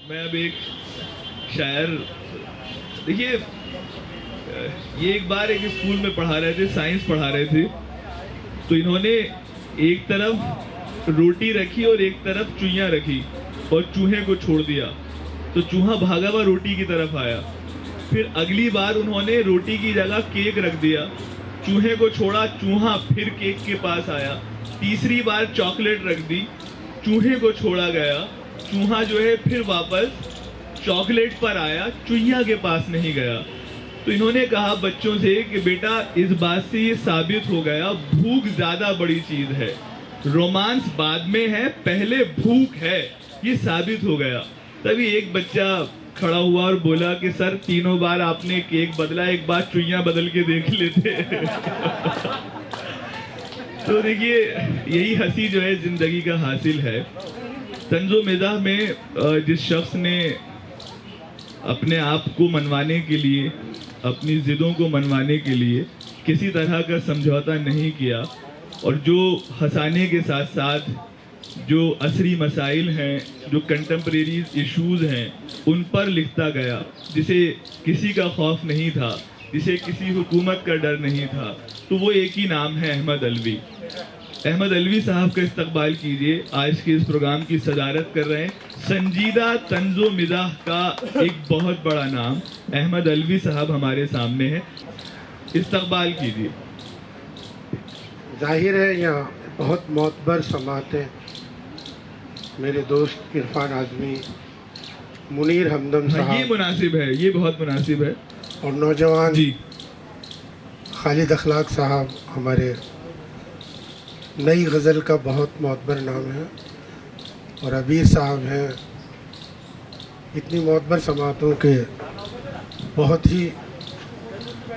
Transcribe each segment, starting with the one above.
मैं अब एक शायर, देखिए, ये एक बार एक स्कूल में पढ़ा रहे थे, साइंस पढ़ा रहे थे। तो इन्होंने एक तरफ रोटी रखी और एक तरफ चुईयां रखी और चूहे को छोड़ दिया। तो चूहा भागा हुआ रोटी की तरफ आया। फिर अगली बार उन्होंने रोटी की जगह केक रख दिया, चूहे को छोड़ा, चूहा फिर केक के पास आया। तीसरी बार चॉकलेट रख दी, चूहे को छोड़ा गया, चूहा जो है फिर वापस चॉकलेट पर आया, चुईया के पास नहीं गया। तो इन्होंने कहा बच्चों से कि बेटा, इस बात से ये साबित हो गया भूख ज्यादा बड़ी चीज है, रोमांस बाद में है, पहले भूख है, ये साबित हो गया। तभी एक बच्चा खड़ा हुआ और बोला कि सर, तीनों बार आपने केक बदला, एक बार चुईया बदल के देख लेते। तो देखिए, यही हंसी जो है जिंदगी का हासिल है। तंजो मिजाह में जिस शख्स ने अपने आप को मनवाने के लिए, अपनी जिदों को मनवाने के लिए किसी तरह का समझौता नहीं किया, और जो हंसाने के साथ साथ जो असरी मसाइल हैं, जो कंटेम्प्रेरी इश्यूज़ हैं, उन पर लिखता गया, जिसे किसी का खौफ नहीं था, जिसे किसी हुकूमत का डर नहीं था, तो वो एक ही नाम है, अहमद अलवी। अहमद अलवी साहब का इस्तकबाल कीजिए। आज के इस प्रोग्राम की सदारत कर रहे हैं संजीदा तंजो मिजाह का एक बहुत बड़ा नाम, अहमद अलवी साहब हमारे सामने है। इस्तकबाल कीजिए। जाहिर है यहाँ बहुत मोतबर समातें मेरे दोस्त इरफान आज़मी, मुनीर हमदम हाँ, ये साहब मुनासिब है, ये बहुत मुनासिब है। और नौजवान जी, खालिद अखलाक साहब, हमारे नई गज़ल का बहुत मोतबर नाम है, और अबीर साहब हैं। इतनी मोतबर समातों के बहुत ही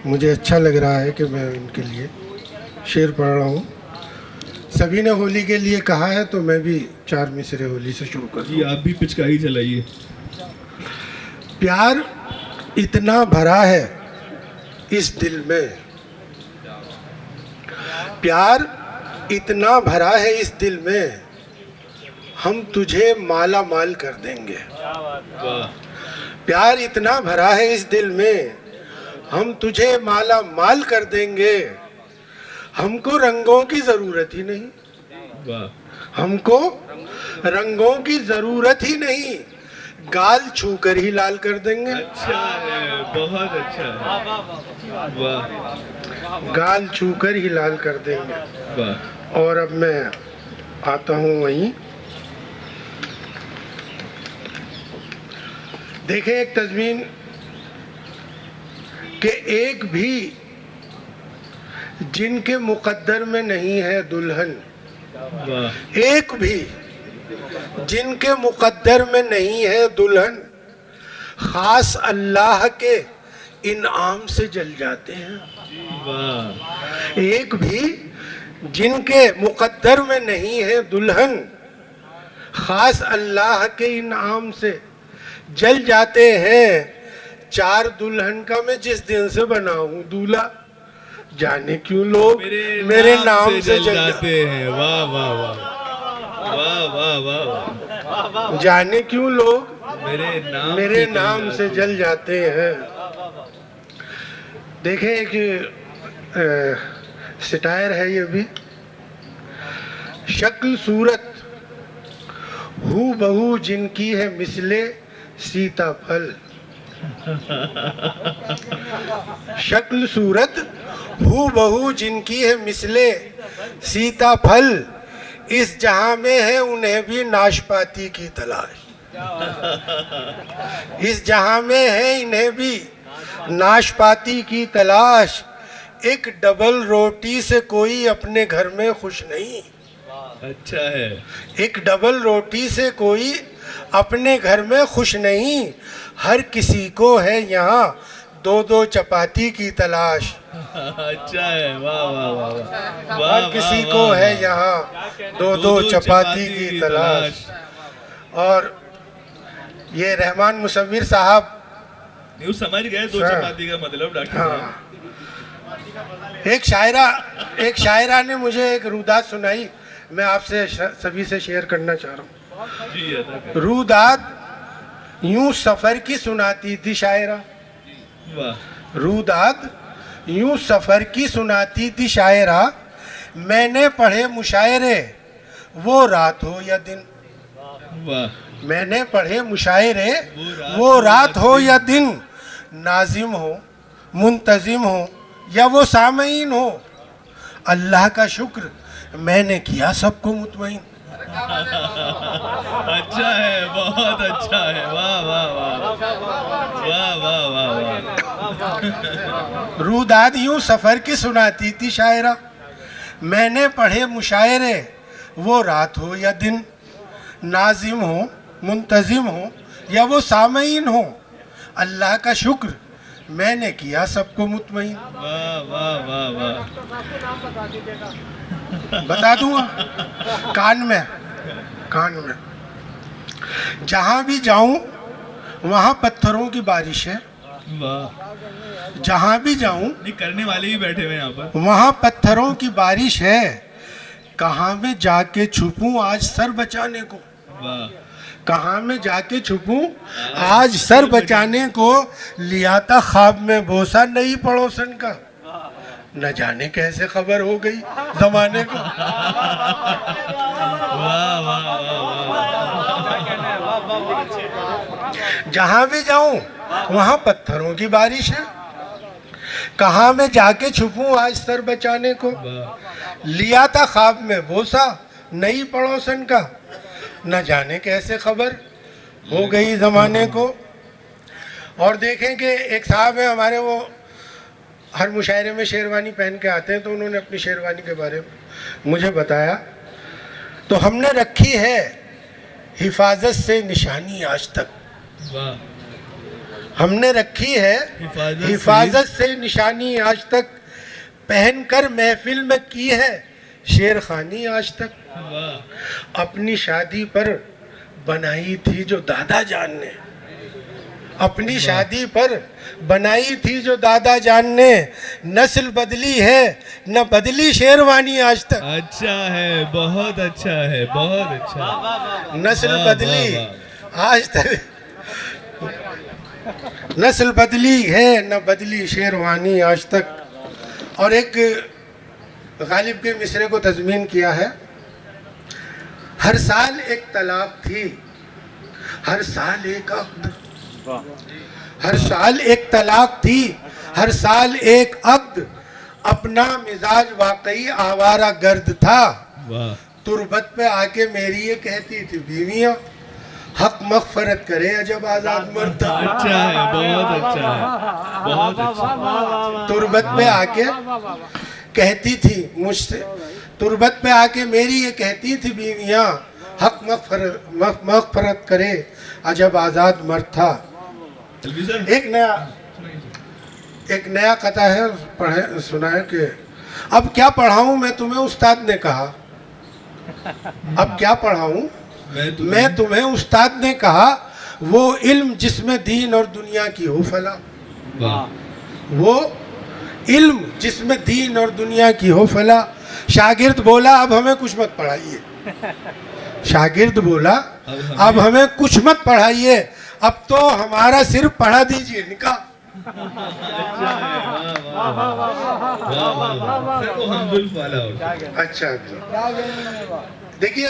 मुझे अच्छा लग रहा है कि मैं उनके लिए शेर पढ़ रहा हूँ। सभी ने होली के लिए कहा है तो मैं भी चार मिसरे होली से शुरू कर जी, आप भी पिचकारी चलाइए। प्यार इतना भरा है इस दिल में, प्यार इतना भरा है इस दिल में, हम तुझे माला माल कर देंगे। वाह, प्यार इतना भरा है इस दिल में, हम तुझे माला माल कर देंगे। हमको रंगों की जरूरत ही नहीं, वाह, हमको रंगों की जरूरत ही नहीं, गाल छूकर ही लाल कर देंगे। अच्छा है, बहुत अच्छा है। वाह, गाल छूकर ही लाल कर देंगे। वाह, और अब मैं आता हूँ वहीं। देखें एक तज़मीन कि एक भी जिनके मुकद्दर में नहीं है दुल्हन, वाह, एक भी जिनके मुकद्दर में नहीं है दुल्हन, खास अल्लाह के इनाम से जल जाते हैं। वाह, एक भी जिनके मुकद्दर में नहीं है दुल्हन, खास अल्लाह के इनाम से जल जाते हैं। चार दुल्हन का मैं जिस दिन से बना हूँ दूल्हा, जाने क्यों लोग मेरे नाम से जल जाते हैं। वाह वाह वाह, वाह वाह वाह, वाह, जाने क्यों लोग मेरे नाम से जल जाते हैं। देखें एक सिटायर है ये भी। शक्ल सूरत हू बहू जिनकी है मिसले सीताफल, शक्ल सूरत हू बहू जिनकी है मिसले सीताफल, इस जहां में है उन्हें भी नाशपाती की तलाश। इस जहां में है इन्हें भी नाशपाती की तलाश, एक डबल रोटी से कोई अपने घर में खुश नहीं। अच्छा है। एक डबल रोटी से कोई अपने घर में खुश नहीं, हर किसी को है यहाँ दो दो चपाती की तलाश। अच्छा है, वाह वाह वाह वाह, हर किसी को है यहाँ दो दो चपाती की तलाश। और ये रहमान मुसव्विर साहब, न्यू समझ गए दो चपाती का मतलब डॉक्टर साहब। हाँ, एक शायरा ने मुझे एक रुदात सुनाई, मैं आपसे सभी से शेयर करना चाह रहा हूँ। जी, रुदात यूं सफर की सुनाती थी शायरा। वाह रूदाद यूं सफर की सुनाती थी शायरा, मैंने पढ़े मुशायरे वो रात हो या दिन। वाह मैंने पढ़े मुशायरे वो रात हो या दिन, नाजिम हो मुंतजिम हो या वो सामईन हो, अल्लाह का शुक्र मैंने किया सबको मुतमईन। अच्छा है, बहुत अच्छा है। वाह वाह वाह वाह वाह वाह वाह। रूदाद यूं सफर की सुनाती थी शायरा, मैंने पढ़े मुशायरे वो रात हो या दिन, नाजिम हो मुंतजिम हो या वो सामईन हो, अल्लाह का शुक्र मैंने किया सबको मुतमईन। वाह वाह वाह वाह। बता दूंगा कान में, कान में। जहाँ भी जाऊं वहाँ पत्थरों की बारिश है। वाह, जहाँ भी जाऊं नहीं करने वाले भी बैठे हुए हैं यहाँ पर। वहाँ पत्थरों की बारिश है, कहाँ में जाके छुपूं आज सर बचाने को। वाह कहाँ में जाके छुपूं आज सर बचाने को, लिया था ख्वाब में बोसा नई पड़ोसन का, न जाने कैसे खबर हो गई जमाने को। वाह वाह वाह। जहाँ भी जाऊं वहाँ पत्थरों की बारिश है, कहाँ में जाके छुपूं आज सर बचाने को, लिया था ख्वाब में बोसा नई पड़ोसन का, न जाने कैसे खबर हो गई जमाने को। और देखें कि एक साहब है हमारे, वो हर मुशायरे में शेरवानी पहन के आते हैं, तो उन्होंने अपनी शेरवानी के बारे में मुझे बताया। तो हमने रखी है हिफाजत से निशानी आज तक। वाह, हमने रखी है हिफाजत से निशानी आज तक, पहनकर महफिल में की है शेर खानी आज तक। वाह, अपनी शादी पर बनाई थी जो दादा जान ने, अपनी शादी पर बनाई थी जो दादा जान ने, नस्ल बदली है न बदली शेरवानी आज तक। अच्छा है, बहुत अच्छा है, बहुत अच्छा। नस्ल वाह, बदली वाह, वाह। आज तक, नस्ल बदली है न बदली शेरवानी आज तक। और एक गालिब के मिसरे को तज़मीन किया है, हर साल एक तलाक थी, हर साल एक अक्द, हर साल एक तलाक थी, हर साल एक अक्द, अपना मिजाज वाकई आवारा गर्द था। वाह, तुरबत पे आके मेरी ये कहती थी बीवियां, हक मगफरत करे अजब आजाद मर्द था। अच्छा है, बहुत अच्छा है, बहुत अच्छा। तुरबत पे आके कहती थी मुझसे, तुरबत पे आके मेरी ये कहती थी बीवियां, हक मगफरत करे अजब आजाद मर्द था। एक नया कथा है, पढ़े सुना है कि अब क्या पढ़ाऊं मैं तुम्हें उस्ताद ने कहा, अब क्या पढ़ाऊं मैं तुम्हें उस्ताद ने कहा, वो इल्म जिसमें दीन और दुनिया की हो फला। वो इल्म जिसमें दीन और दुनिया की हो फला। शागिर्द बोला अब हमें कुछ मत पढ़ाइए, शागिर्द बोला अब हमें कुछ मत पढ़ाइए, अब तो हमारा सिर्फ पढ़ा दीजिए निकाह। अच्छा, देखिए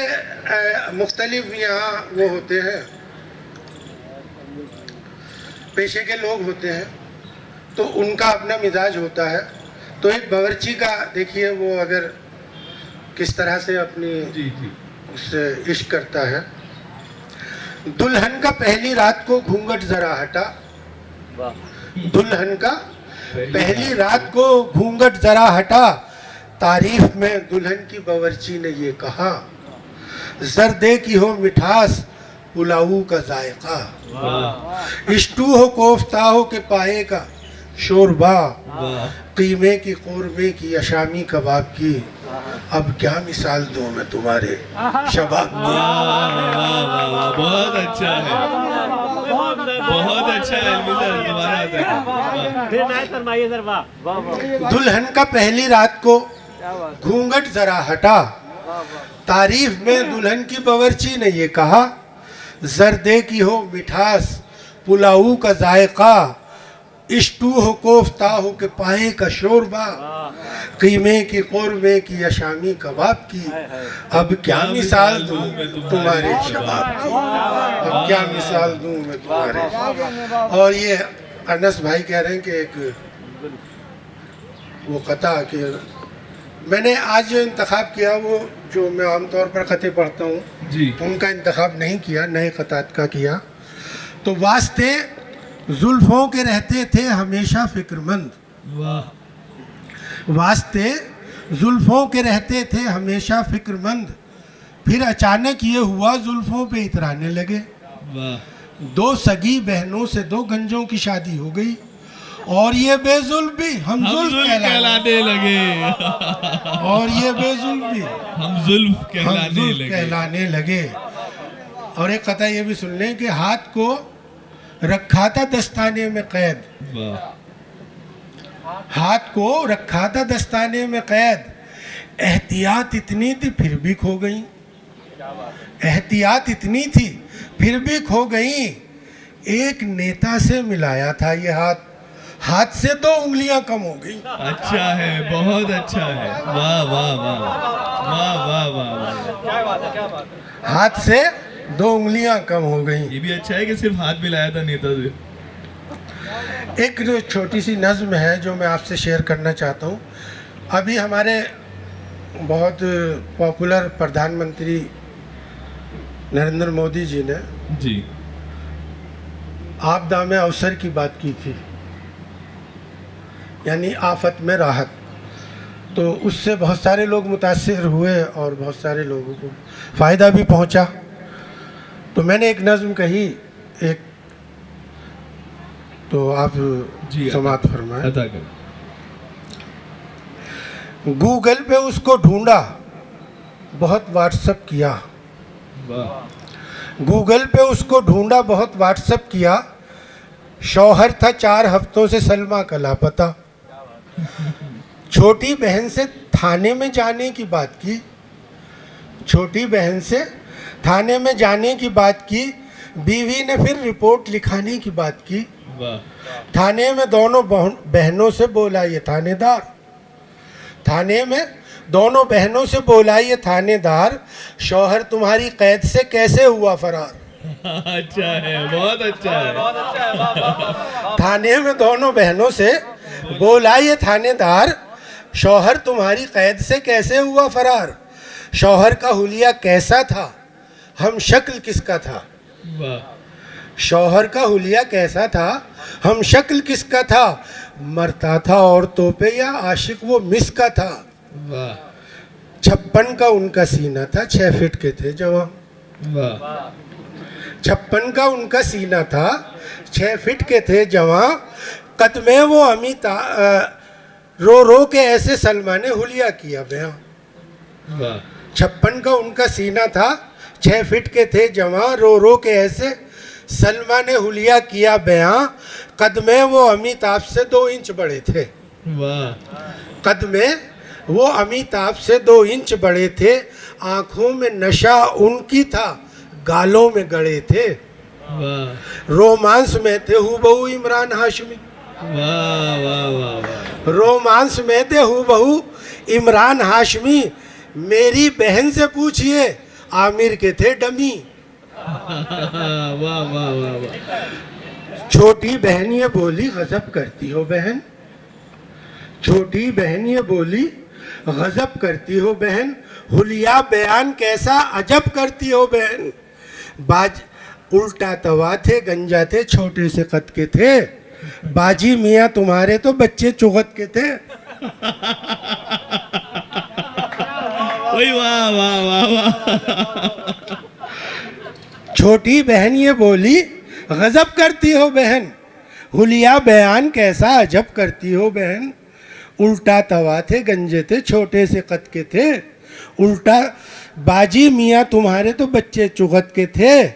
मुख्तलिफ यहाँ वो होते हैं, पेशे के लोग होते हैं, तो उनका अपना मिजाज होता है। तो एक बावर्ची का देखिए, वो अगर किस तरह से अपनी उससे इश्क करता है। दुल्हन का पहली रात को घूंघट जरा हटा, दुल्हन का पहली रात को घूंघट जरा हटा, तारीफ में दुल्हन की बावर्ची ने ये कहा, जर्दे की हो मिठास पुलाऊ का जायका, स्टू हो कोफ्ता हो के पाए का शोरबा, कीमे की कौरमे की अशामी कबाब की, अब क्या मिसाल दूं मैं तुम्हारे शबाब की। बहुत अच्छा है, बहुत अच्छा है। दुल्हन का पहली रात को घूंघट जरा हटा, तारीफ में दुल्हन की बावर्ची ने ये कहा, जर्दे की हो मिठास, पुलाऊ का जायका, इश्टू हो कोफ्ता हो के पाए का शोरबा, कीमे की कोरमे की या शामी कबाब की, अब क्या मिसाल दूं मैं तुम्हारे शबाब की, अब क्या मिसाल दूं मैं तुम्हारे। और ये अनस भाई कह रहे हैं कि एक वो कथा कि मैंने आज जो इंतखाब किया वो जो मैं आमतौर पर ख़तें पढ़ता हूँ जी उनका इंतखाब नहीं किया, नए ख़तात का किया। तो वास्ते जुल्फ़ों के रहते थे हमेशा फ़िक्रमंद, वाह वास्ते जुल्फ़ों के रहते थे हमेशा फ़िक्रमंद, फिर अचानक ये हुआ जुल्फ़ों पे इतराने लगे। वाह दो सगी बहनों से दो गंजों की शादी हो गई और ये बेजुल्फ भी हम हम जुल्फ जुल्फ कहलाने, कहलाने लगे और ये बेजुल्फ भी हम जुल्फ हम कहलाने जुल्फ लगे। कहलाने लगे। और एक कथा ये भी सुन लें कि हाथ को रखा था दस्ताने में कैद, वाह हाथ को रखा था दस्ताने में कैद, एहतियात इतनी थी फिर भी खो गई, एहतियात इतनी थी फिर भी खो गई। एक नेता से मिलाया था ये हाथ, हाथ से दो उंगलियां कम हो गई। अच्छा है, बहुत अच्छा है, वाह वाह वाह वाह वाह वाह वाह। हाथ से दो उंगलियां कम हो गई। ये भी अच्छा है कि सिर्फ हाथ मिलाया था नेता से। एक जो छोटी सी नज़्म है जो मैं आपसे शेयर करना चाहता हूँ। अभी हमारे बहुत पॉपुलर प्रधानमंत्री नरेंद्र मोदी जी ने जी आपदा में अवसर की बात की थी, यानी आफत में राहत। तो उससे बहुत सारे लोग मुतासिर हुए और बहुत सारे लोगों को फ़ायदा भी पहुंचा। तो मैंने एक नज़्म कही, एक तो आप जी समात फरमाएं। अदा कर। गूगल पे उसको ढूंढा, बहुत व्हाट्सअप किया, वाह गूगल पे उसको ढूंढा, बहुत व्हाट्सअप किया, शौहर था 4 हफ्तों से सलमा का लापता। छोटी बहन से थाने में जाने की बात की, छोटी बहन से थाने में जाने की बात की, बीवी ने फिर रिपोर्ट लिखाने की बात की। वाह थाने में दोनों बहनों से बोला ये थानेदार, थाने में दोनों बहनों से बोला ये थानेदार, शौहर तुम्हारी कैद से कैसे हुआ फरार। अच्छा है, बहुत अच्छा है। थाने में दोनों बहनों से बोला ये थानेदार, शौहर तुम्हारी कैद से कैसे हुआ फरार। शौहर का हुलिया कैसा था, हम शक्ल किसका था। वाह शौहर का हुलिया कैसा था, हम शक्ल किसका था। मरता था औरतों पे या आशिक वो मिसका था। वाह 56 का उनका सीना था, 6 फीट के थे जवां। वाह 56 का उनका सीना था, 6 फीट के थे जवां। कदमे वो अमिता रो रो के ऐसे सलमा ने हुलिया किया बयां। वाह 56 का उनका सीना था, 6 फीट के थे जवां, रो रो के ऐसे सलमा ने हुलिया किया बयां। कदमे वो अमिताभ से 2 इंच बड़े थे, वाह कदमे वो अमिताभ से 2 इंच बड़े थे। आंखों में नशा उनकी था, गालों में गड़े थे। वाह रोमांस में थे हूबहू इमरान हाशमी, वाह वाह वाह वाह। रोमांस में थे हूबहू इमरान हाशमी। मेरी बहन से पूछिए आमिर के थे डमी। वाह वाह वाह वाह। छोटी बहन ये बोली गजब करती हो बहन, छोटी बहन ये बोली गजब करती हो बहन। हुलिया बयान कैसा अजब करती हो बहन। बाज उल्टा तवा थे, गंजा थे, छोटे से कद के थे। बाजी मियाँ तुम्हारे तो बच्चे चुगत के थे। वही वाह वाह वाह वाह। छोटी बहन ये बोली गजब करती हो बहन। हुलिया बयान कैसा अजब करती हो बहन। उल्टा तवा थे, गंजे थे, छोटे से कद के थे। उल्टा बाजी मियाँ तुम्हारे तो बच्चे चुगत के थे।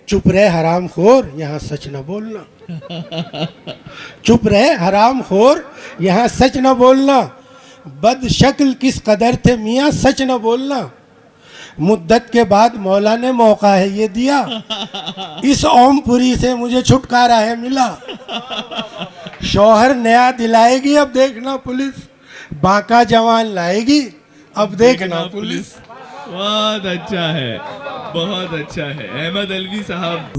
चुप रहे हराम खोर, यहाँ सच न बोलना। चुप रहे हराम खोर, यहाँ सच न बोलना। बद शक्ल किस कदर थे मियाँ, सच न बोलना। मुद्दत के बाद मौला ने मौका है ये दिया, इस ओमपुरी से मुझे छुटकारा है मिला। शौहर नया दिलाएगी अब देखना पुलिस, बांका जवान लाएगी अब देखना पुलिस। बहुत अच्छा है, बहुत अच्छा है। अहमद अलवी साहब।